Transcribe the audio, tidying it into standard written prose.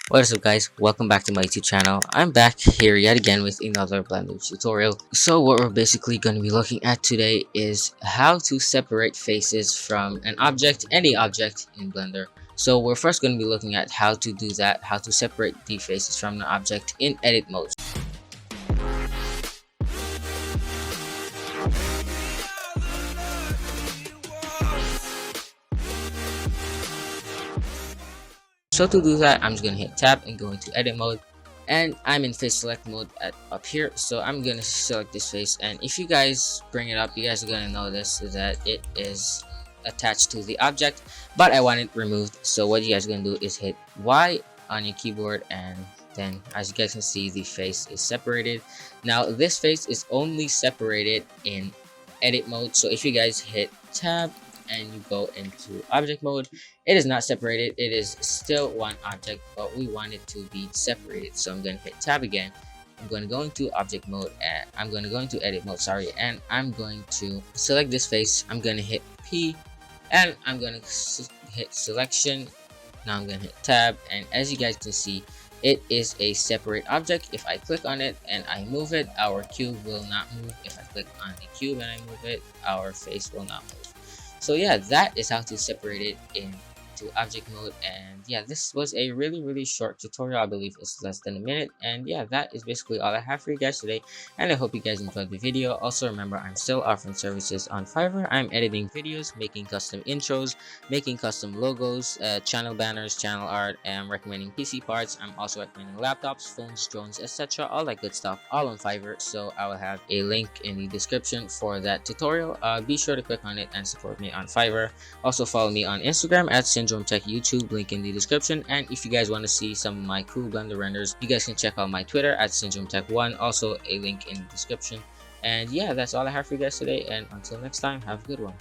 What is up guys, welcome back to my YouTube channel. I'm back here yet again with another Blender tutorial. So what we're basically going to be looking at today is how to separate faces from an object, any object in Blender. So we're first going to be looking at how to do that, how to separate the faces from the object in edit mode. So to do that, I'm just going to hit tab and go into edit mode. And I'm in face select mode up here, so I'm gonna select this face, and if you guys bring it up, you guys are gonna notice that it is attached to the object, but I want it removed. So what you guys are gonna do is hit Y on your keyboard, and then as you guys can see, the face is separated. Now this face is only separated in edit mode, so if you guys hit tab and you go into object mode, it is not separated, it is still one object, but we want it to be separated. So I'm going to hit tab again, I'm going to go into object mode, and I'm going to go into edit mode, sorry, and I'm going to select this face. I'm going to hit P, and I'm going to hit selection. Now I'm going to hit tab, and as you guys can see, it is a separate object. If I click on it and I move it, our cube will not move. If I click on the cube and I move it, our face will not move. So yeah, that is how to separate it into object mode. And yeah, this was a really short tutorial. I believe it's less than a minute, and yeah, that is basically all I have for you guys today, and I hope you guys enjoyed the video. Also remember, I'm still offering services on Fiverr. I'm editing videos, making custom intros, making custom logos, channel banners, channel art, and I'm recommending PC parts. I'm also recommending laptops, phones, drones, etc., all that good stuff, all on Fiverr. So I will have a link in the description for that tutorial. Be sure to click on it and support me on Fiverr. Also follow me on Instagram at Syndrome Tech YouTube, link in the description. And if you guys want to see some of my cool Blender renders, you guys can check out my Twitter at Syndrome Tech 1, also a link in the description. And yeah, that's all I have for you guys today, and until next time, have a good one.